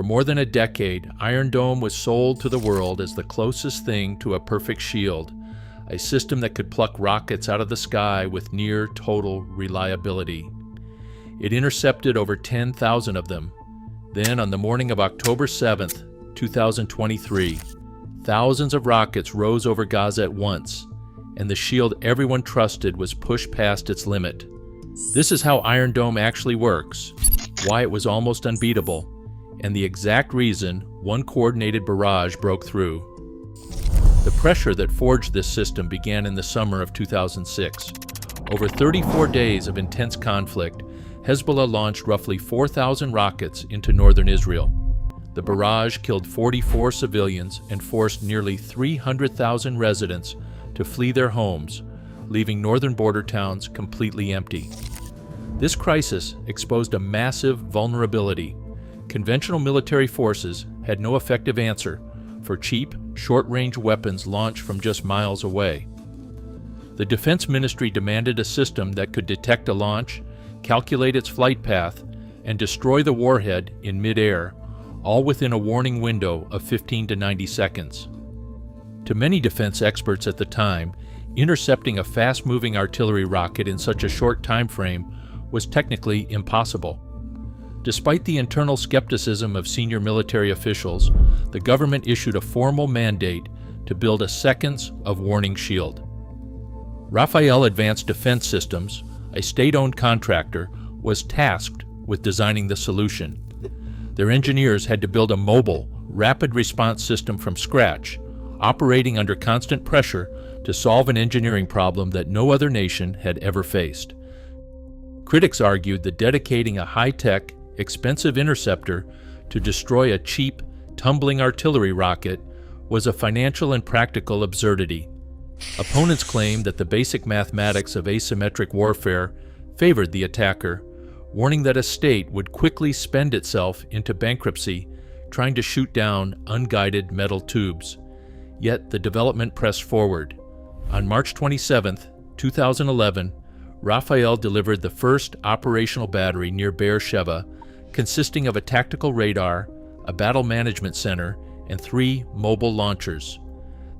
For more than a decade, Iron Dome was sold to the world as the closest thing to a perfect shield, a system that could pluck rockets out of the sky with near total reliability. It intercepted over 10,000 of them. Then, on the morning of October 7th, 2023, thousands of rockets rose over Gaza at once, and the shield everyone trusted was pushed past its limit. This is how Iron Dome actually works, why it was almost unbeatable, and the exact reason one coordinated barrage broke through. The pressure that forged this system began in the summer of 2006. Over 34 days of intense conflict, Hezbollah launched roughly 4,000 rockets into northern Israel. The barrage killed 44 civilians and forced nearly 300,000 residents to flee their homes, leaving northern border towns completely empty. This crisis exposed a massive vulnerability. Conventional military forces had no effective answer for cheap, short-range weapons launched from just miles away. The Defense Ministry demanded a system that could detect a launch, calculate its flight path, and destroy the warhead in mid-air, all within a warning window of 15 to 90 seconds. To many defense experts at the time, intercepting a fast-moving artillery rocket in such a short time frame was technically impossible. Despite the internal skepticism of senior military officials, the government issued a formal mandate to build a seconds of warning shield. Rafael Advanced Defense Systems, a state-owned contractor, was tasked with designing the solution. Their engineers had to build a mobile, rapid response system from scratch, operating under constant pressure to solve an engineering problem that no other nation had ever faced. Critics argued that dedicating a high-tech, expensive interceptor to destroy a cheap, tumbling artillery rocket was a financial and practical absurdity. Opponents claimed that the basic mathematics of asymmetric warfare favored the attacker, warning that a state would quickly spend itself into bankruptcy trying to shoot down unguided metal tubes. Yet the development pressed forward. On March 27, 2011, Rafael delivered the first operational battery near Beersheba, consisting of a tactical radar, a battle management center, and 3 mobile launchers.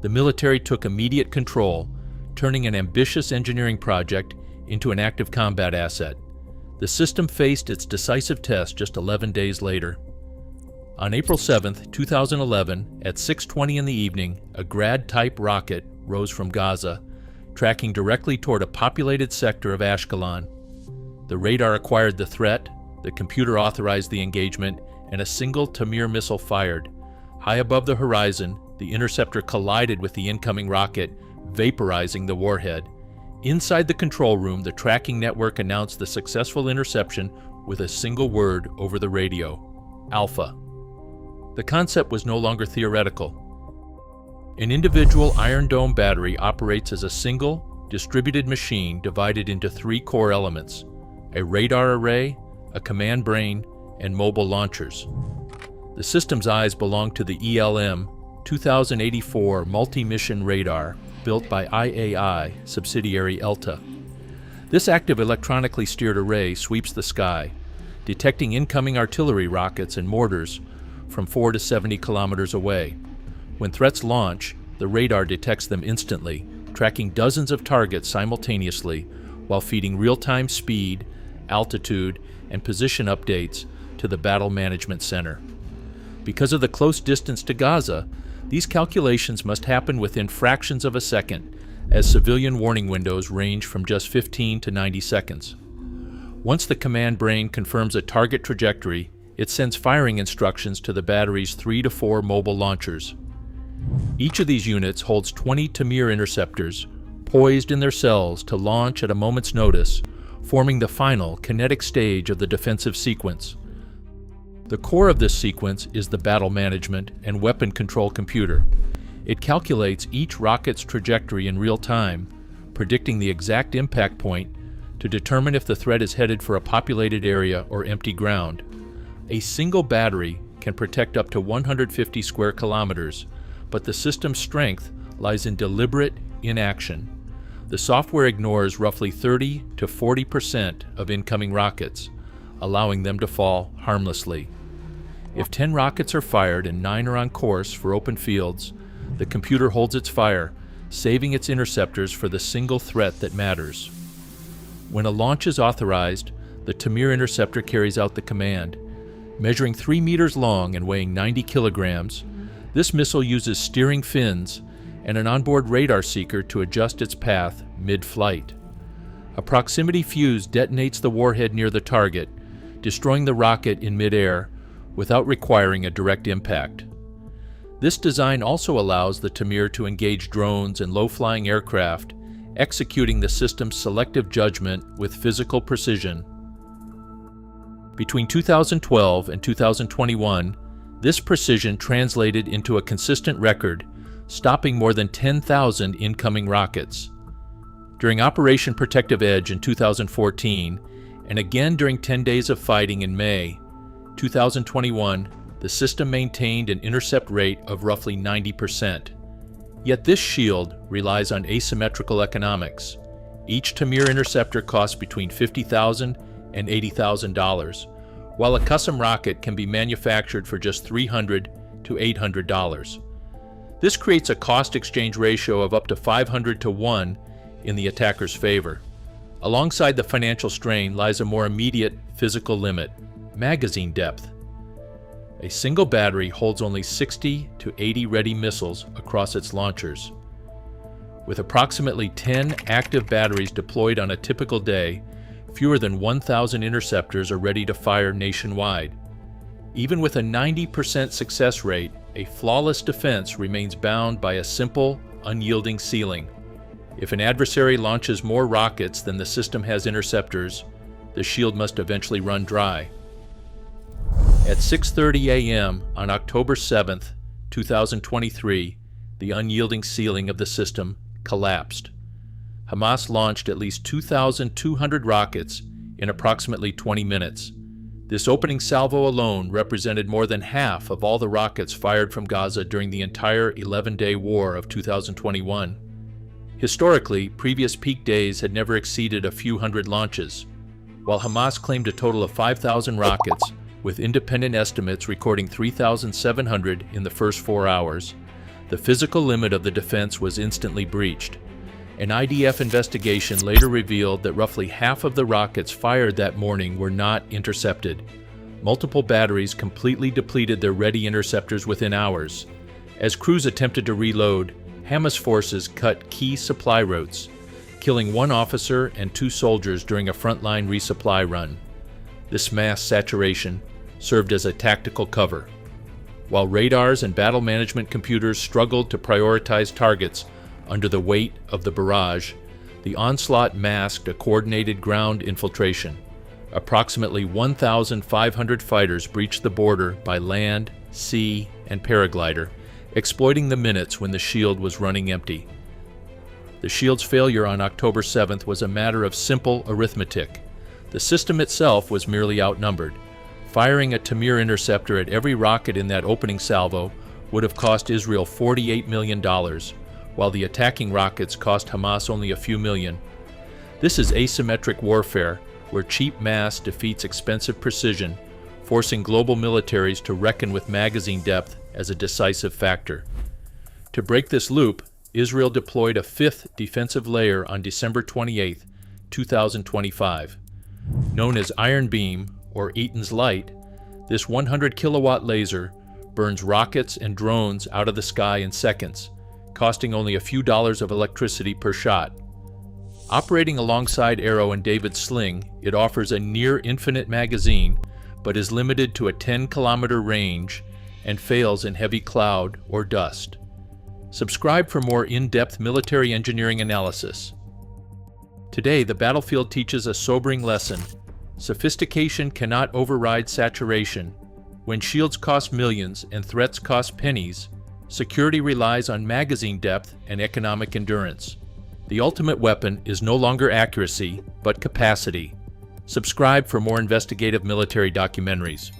The military took immediate control, turning an ambitious engineering project into an active combat asset. The system faced its decisive test just 11 days later. On April 7, 2011, at 6:20 in the evening, a Grad-type rocket rose from Gaza, tracking directly toward a populated sector of Ashkelon. The radar acquired the threat, the computer authorized the engagement, and a single Tamir missile fired. High above the horizon, the interceptor collided with the incoming rocket, vaporizing the warhead. Inside the control room, the tracking network announced the successful interception with a single word over the radio: Alpha. The concept was no longer theoretical. An individual Iron Dome battery operates as a single, distributed machine divided into 3 core elements: a radar array, a command brain, and mobile launchers. The system's eyes belong to the ELM 2084 multi-mission radar built by IAI subsidiary ELTA. This active electronically steered array sweeps the sky, detecting incoming artillery rockets and mortars from 4 to 70 kilometers away. When threats launch, the radar detects them instantly, tracking dozens of targets simultaneously while feeding real-time speed, altitude, and position updates to the Battle Management Center. Because of the close distance to Gaza, these calculations must happen within fractions of a second, as civilian warning windows range from just 15 to 90 seconds. Once the command brain confirms a target trajectory, it sends firing instructions to the battery's 3 to 4 mobile launchers. Each of these units holds 20 Tamir interceptors, poised in their cells to launch at a moment's notice, forming the final kinetic stage of the defensive sequence. The core of this sequence is the battle management and weapon control computer. It calculates each rocket's trajectory in real time, predicting the exact impact point to determine if the threat is headed for a populated area or empty ground. A single battery can protect up to 150 square kilometers, but the system's strength lies in deliberate inaction. The software ignores roughly 30 to 40% of incoming rockets, allowing them to fall harmlessly. If 10 rockets are fired and 9 are on course for open fields, the computer holds its fire, saving its interceptors for the single threat that matters. When a launch is authorized, the Tamir interceptor carries out the command. Measuring 3 meters long and weighing 90 kilograms, this missile uses steering fins and an onboard radar seeker to adjust its path mid-flight. A proximity fuse detonates the warhead near the target, destroying the rocket in midair without requiring a direct impact. This design also allows the Tamir to engage drones and low-flying aircraft, executing the system's selective judgment with physical precision. Between 2012 and 2021, this precision translated into a consistent record, stopping more than 10,000 incoming rockets. During Operation Protective Edge in 2014, and again during 10 days of fighting in May 2021, the system maintained an intercept rate of roughly 90%. Yet this shield relies on asymmetrical economics. Each Tamir interceptor costs between $50,000 and $80,000, while a custom rocket can be manufactured for just $300 to $800. This creates a cost exchange ratio of up to 500 to 1 in the attacker's favor. Alongside the financial strain lies a more immediate physical limit: magazine depth. A single battery holds only 60 to 80 ready missiles across its launchers. With approximately 10 active batteries deployed on a typical day, fewer than 1,000 interceptors are ready to fire nationwide. Even with a 90% success rate, a flawless defense remains bound by a simple, unyielding ceiling. If an adversary launches more rockets than the system has interceptors, the shield must eventually run dry. At 6:30 a.m. on October 7, 2023, the unyielding ceiling of the system collapsed. Hamas launched at least 2,200 rockets in approximately 20 minutes. This opening salvo alone represented more than half of all the rockets fired from Gaza during the entire 11-day war of 2021. Historically, previous peak days had never exceeded a few hundred launches. While Hamas claimed a total of 5,000 rockets, with independent estimates recording 3,700 in the first 4 hours, the physical limit of the defense was instantly breached. An IDF investigation later revealed that roughly half of the rockets fired that morning were not intercepted. Multiple batteries completely depleted their ready interceptors within hours. As crews attempted to reload, Hamas forces cut key supply routes, killing 1 officer and 2 soldiers during a frontline resupply run. This mass saturation served as a tactical cover. While radars and battle management computers struggled to prioritize targets under the weight of the barrage, the onslaught masked a coordinated ground infiltration. Approximately 1,500 fighters breached the border by land, sea, and paraglider, exploiting the minutes when the shield was running empty. The shield's failure on October 7th was a matter of simple arithmetic. The system itself was merely outnumbered. Firing a Tamir interceptor at every rocket in that opening salvo would have cost Israel $48 million, while the attacking rockets cost Hamas only a few million. This is asymmetric warfare, where cheap mass defeats expensive precision, forcing global militaries to reckon with magazine depth as a decisive factor. To break this loop, Israel deployed a 5th defensive layer on December 28, 2025. Known as Iron Beam, or Eaton's Light, this 100-kilowatt laser burns rockets and drones out of the sky in seconds, costing only a few dollars of electricity per shot. Operating alongside Arrow and David's sling, it offers a near-infinite magazine, but is limited to a 10-kilometer range and fails in heavy cloud or dust. Subscribe for more in-depth military engineering analysis. Today, the battlefield teaches a sobering lesson. Sophistication cannot override saturation. When shields cost millions and threats cost pennies, security relies on magazine depth and economic endurance. The ultimate weapon is no longer accuracy, but capacity. Subscribe for more investigative military documentaries.